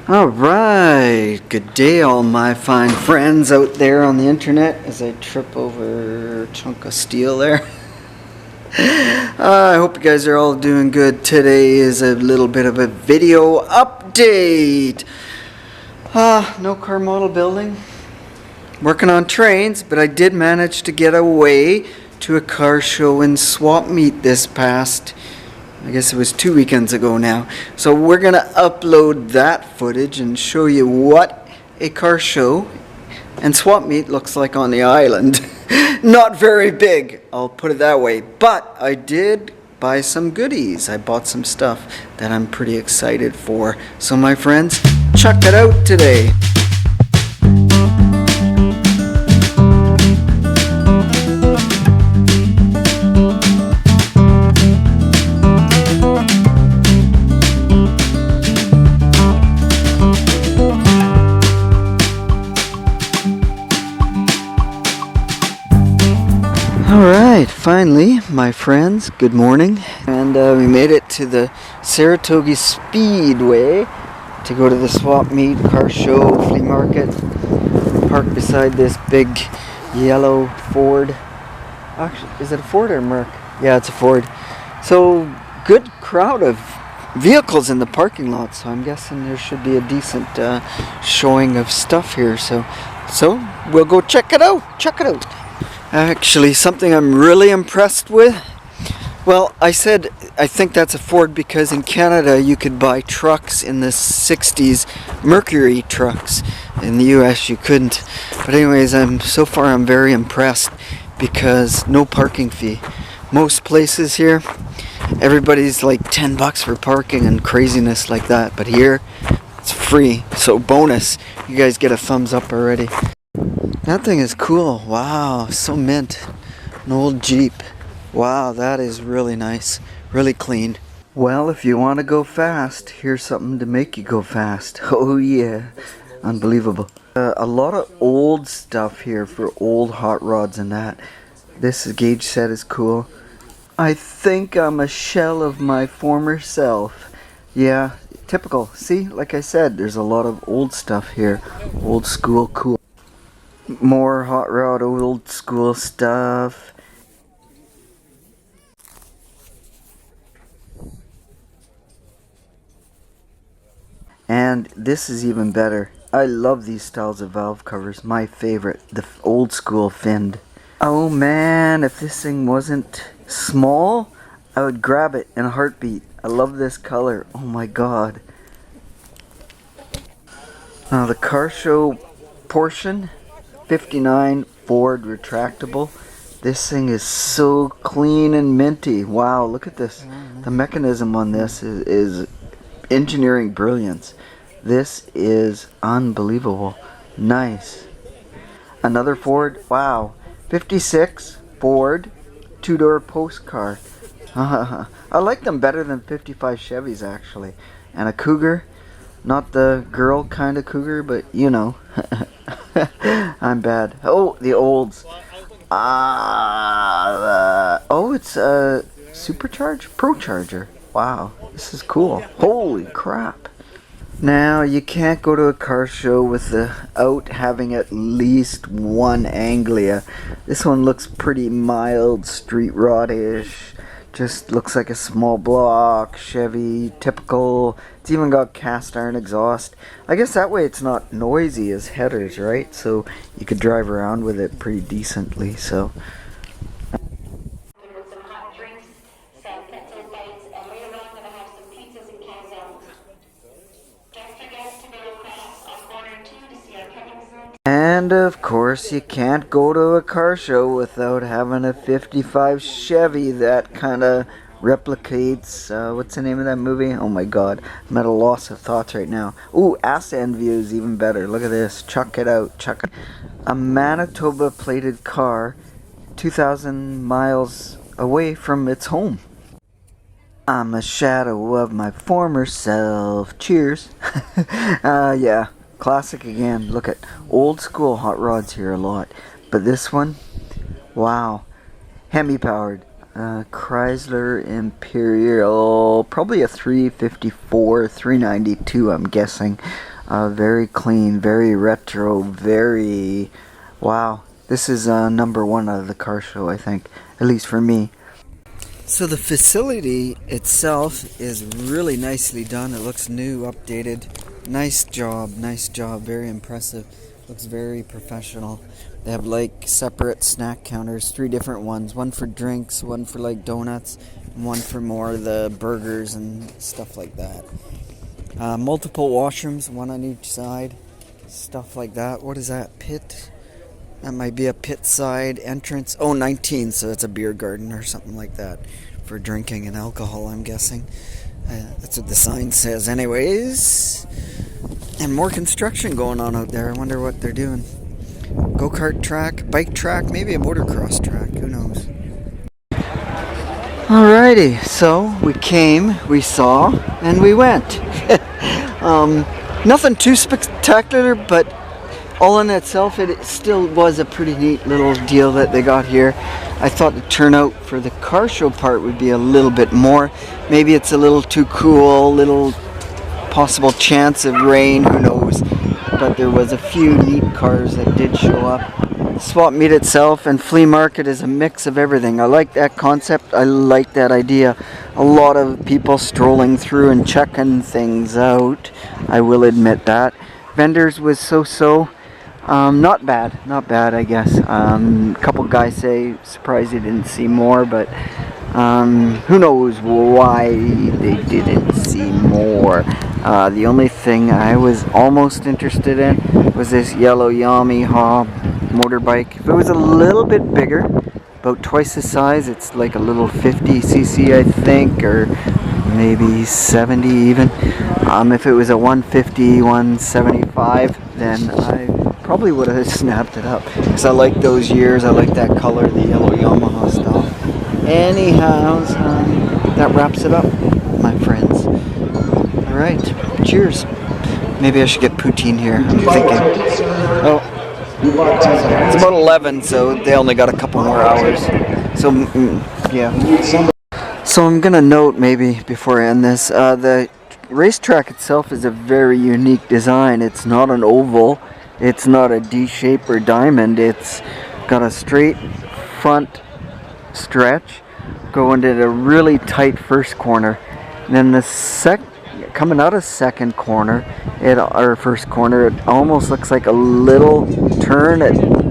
All right, good day, all my fine friends out there on the internet. As I trip over a chunk of steel there. I hope you guys are all doing good. Today is a little bit of a video update. No car model building. Working on trains, but I did manage to get away to a car show in Swap Meet this past, I guess it was 2 weekends ago now. So we're going to upload that footage and show you what a car show and Swap Meet looks like on the island. Not very big, I'll put it that way. But I did buy some goodies. I bought some stuff that I'm pretty excited for. So my friends, check it out today. Alright, finally, my friends, good morning. And we made it to the Saratoga Speedway to go to the Swap Meet car show flea market. Parked beside this big yellow Ford. Actually, is it a Ford or a Merc? Yeah, it's a Ford. So, good crowd of vehicles in the parking lot, so I'm guessing there should be a decent showing of stuff here. So we'll go check it out. Actually, something I'm really impressed with. Well, I said I think that's a Ford because in Canada you could buy trucks in the 60s, Mercury trucks. In the US you couldn't. But anyways, so far I'm very impressed because no parking fee. Most places here, everybody's like $10 for parking and craziness like that. But here, it's free. So bonus, you guys get a thumbs up already. That thing is cool. Wow, so mint. An old Jeep. Wow, that is really nice. Really clean. Well, if you want to go fast, here's something to make you go fast. Oh yeah. Unbelievable. A lot of old stuff here for old hot rods and that. This gauge set is cool. I think I'm a shell of my former self. Yeah, typical. See, like I said, there's a lot of old stuff here. Old school cool. More hot rod old school stuff. And this is even better. I love these styles of valve covers. My favorite, the old school finned. Oh man, if this thing wasn't small, I would grab it in a heartbeat. I love this color. Oh my god. Now the car show portion. 59 Ford retractable. This thing is so clean and minty. Wow, look at this. The mechanism on this is engineering brilliance. This is unbelievable. Nice. Another Ford. Wow. 56 Ford 2-door postcar. I like them better than 55 Chevys actually. And a Cougar. Not the girl kind of Cougar, but you know. I'm bad. Oh, the olds. It's a supercharge? Procharger. Wow, this is cool. Holy crap. Now, you can't go to a car show without having at least one Anglia. This one looks pretty mild, street rod-ish. Just looks like a small block, Chevy, typical. It's even got cast iron exhaust. I guess that way it's not noisy as headers, right? So you could drive around with it pretty decently, so. And of course, you can't go to a car show without having a 55 Chevy that kind of replicates, what's the name of that movie? Oh my god, I'm at a loss of thoughts right now. Ooh, Ascend View is even better. Look at this. Chuck it out. Chuck it. A Manitoba plated car 2,000 miles away from its home. I'm a shadow of my former self. Cheers. Yeah. Classic again. Look at old school hot rods here a lot. But this one, wow. Hemi powered. Chrysler Imperial. Probably a 354, 392 I'm guessing. Very clean, very retro, very... Wow. This is number one out of the car show, I think. At least for me. So the facility itself is really nicely done. It looks new, updated. Nice job, very impressive. Looks very professional. They have like separate snack counters, 3 different ones. One for drinks, one for like donuts, and one for more the burgers and stuff like that. Multiple washrooms, one on each side. Stuff like that. What is that? Pit? That might be a pit side entrance. Oh, 19, so it's a beer garden or something like that for drinking and alcohol, I'm guessing. That's what the sign says anyways. And more construction going on out there. I wonder what they're doing. Go-kart track, bike track, maybe a motocross track, who knows. Alrighty, so we came, we saw, and we went. Nothing too spectacular, but all in itself, it still was a pretty neat little deal that they got here. I thought the turnout for the car show part would be a little bit more. Maybe it's a little too cool, little possible chance of rain, who knows. But there was a few neat cars that did show up. The swap meet itself and flea market is a mix of everything. I like that concept. I like that idea. A lot of people strolling through and checking things out. I will admit that. Vendors was so-so. Not bad, I guess. A couple guys say surprised they didn't see more, but who knows why they didn't see more. The only thing I was almost interested in was this yellow Yamaha motorbike. If it was a little bit bigger, about twice the size, it's like a little 50cc I think, or maybe 70 even. If it was a 150, 175, then I probably would have snapped it up, because I like those years. I like that color, the yellow Yamaha style. Anyhow, that wraps it up, my friends. Alright, cheers. Maybe I should get poutine here, I'm thinking. Oh, it's about 11, so they only got a couple more hours. So, yeah. So I'm gonna note, maybe before I end this, the racetrack itself is a very unique design. It's not an oval. It's not a D shape or diamond. It's got a straight front stretch going to a really tight first corner. And then coming out of second corner, or first corner, it almost looks like a little turn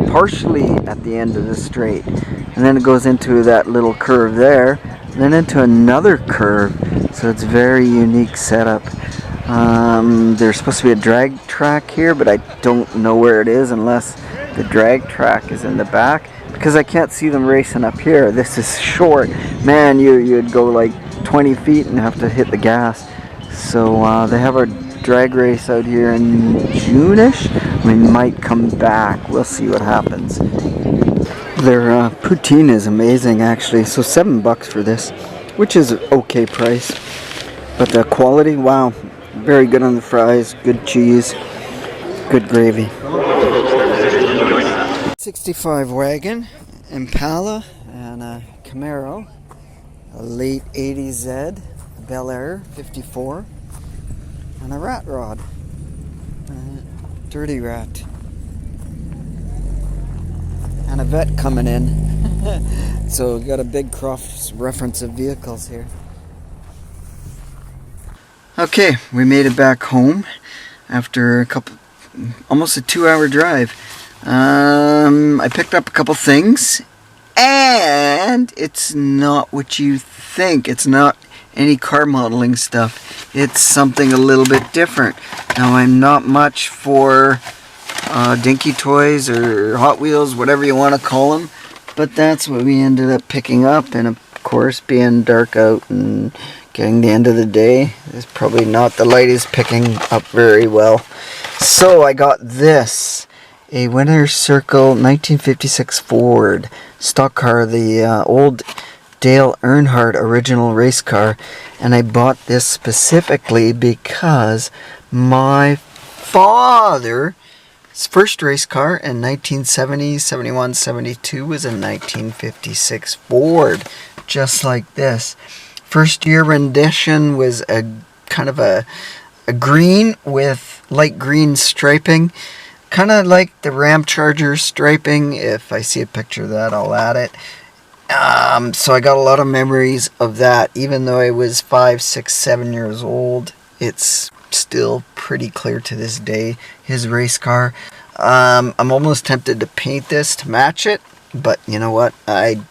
partially at the end of the straight. And then it goes into that little curve there, and then into another curve. So it's very unique setup. There's supposed to be a drag track here, but I don't know where it is unless the drag track is in the back, because I can't see them racing up here. This is short. Man, you'd go like 20 feet and have to hit the gas. So they have a drag race out here in June-ish. We might come back. We'll see what happens. Their poutine is amazing, actually. So $7 for this, which is an okay price. But the quality, wow. Very good on the fries, good cheese, good gravy. 65 wagon, Impala, and a Camaro, a late 80s Z, a Bel Air 54, and a rat rod, Dirty Rat, and a vet coming in. So we got a big cross reference of vehicles here. Okay, we made it back home after almost a 2-hour drive. I picked up a couple things, and it's not what you think. It's not any car modeling stuff. It's something a little bit different. Now, I'm not much for dinky toys or Hot Wheels, whatever you want to call them, but that's what we ended up picking up. And of course, being dark out and getting the end of the day, is probably not the light is picking up very well. So I got this, a Winter Circle 1956 Ford stock car, the old Dale Earnhardt original race car. And I bought this specifically because my father's first race car in 1970, 71, 72 was a 1956 Ford, just like this. First year rendition was a kind of a a green with light green striping. Kind of like the Ram Charger striping. If I see a picture of that, I'll add it. So I got a lot of memories of that. Even though I was 5, 6, 7 years old, it's still pretty clear to this day, his race car. I'm almost tempted to paint this to match it, but you know what?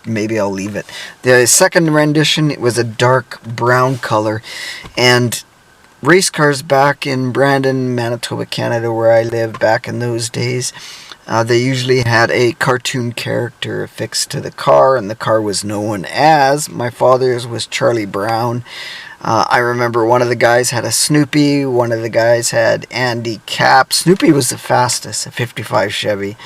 Maybe I'll leave it. The second rendition, it was a dark brown color, and race cars back in Brandon, Manitoba, Canada, where I lived back in those days, they usually had a cartoon character affixed to the car, and the car was known as, my father's was Charlie Brown. I remember one of the guys had a Snoopy, one of the guys had Andy Capp. Snoopy was the fastest, a 55 Chevy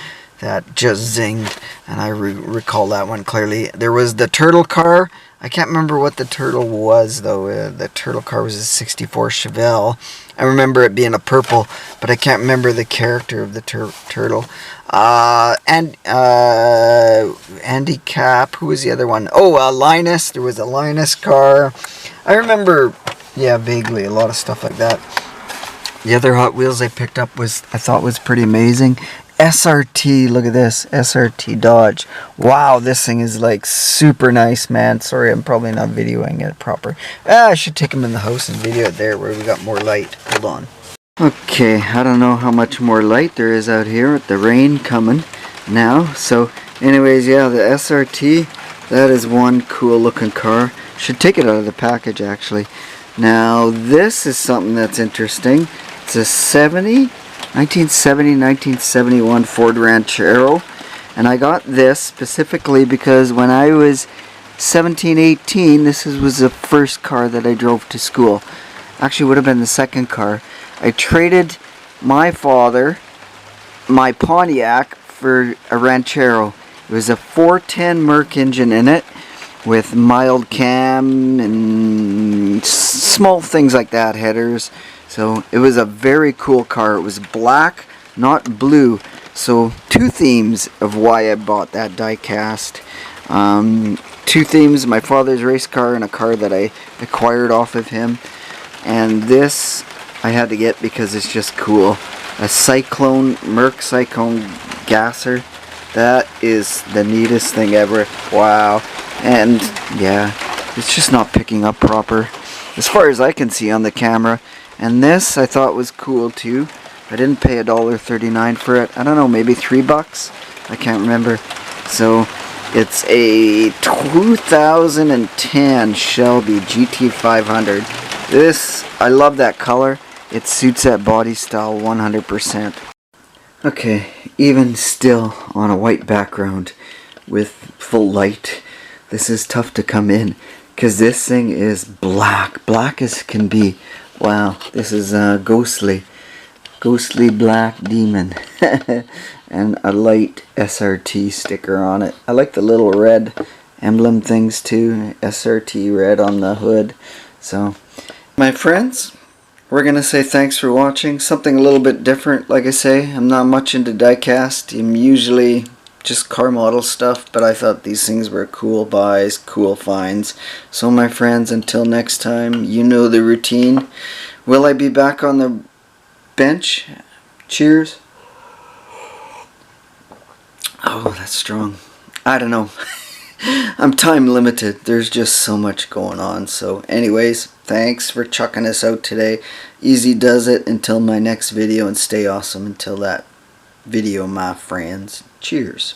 that just zinged, and I recall that one clearly. There was the turtle car. I can't remember what the turtle was, though. The turtle car was a 64 Chevelle. I remember it being a purple, but I can't remember the character of the turtle. And Andy Capp, who was the other one? Oh, Linus. There was a Linus car. I remember, yeah, vaguely, a lot of stuff like that. The other Hot Wheels I picked up I thought was pretty amazing. SRT, look at this, SRT Dodge. Wow, this thing is like super nice, man. Sorry, I'm probably not videoing it proper. I should take them in the house and video it there where we got more light. Hold on. Okay, I don't know how much more light there is out here with the rain coming now. So anyways, yeah, the SRT, that is one cool looking car. Should take it out of the package actually. Now this is something that's interesting. It's a 1971 Ford Ranchero, and I got this specifically because when I was 17, 18, this was the first car that I drove to school. Actually, would have been the second car. I traded my father, my Pontiac, for a Ranchero. It was a 410 Merc engine in it, with mild cam and small things like that, headers. So it was a very cool car. It was black, not blue. So two themes of why I bought that die cast. Two themes, my father's race car and a car that I acquired off of him. And this I had to get because it's just cool. A Cyclone, Merc Cyclone gasser. That is the neatest thing ever. Wow. And yeah, it's just not picking up proper as far as I can see on the camera. And this I thought was cool too. I didn't pay $1.39 for it. I don't know, maybe $3. I can't remember. So it's a 2010 Shelby GT500. This, I love that color. It suits that body style 100%. Okay, even still on a white background with full light, this is tough to come in because this thing is black as can be. Wow, this is a ghostly black demon and a light SRT sticker on it. I like the little red emblem things too, SRT red on the hood. So my friends, we're gonna say thanks for watching. Something a little bit different. Like I say, I'm not much into diecast. I'm usually just car model stuff, but I thought these things were cool buys, cool finds. So my friends, until next time, you know the routine. Will I be back on the bench? Cheers. Oh, that's strong. I don't know. I'm time limited. There's just so much going on. So anyways, thanks for chucking us out today. Easy does it. Until my next video, and stay awesome until that video, my friends. Cheers.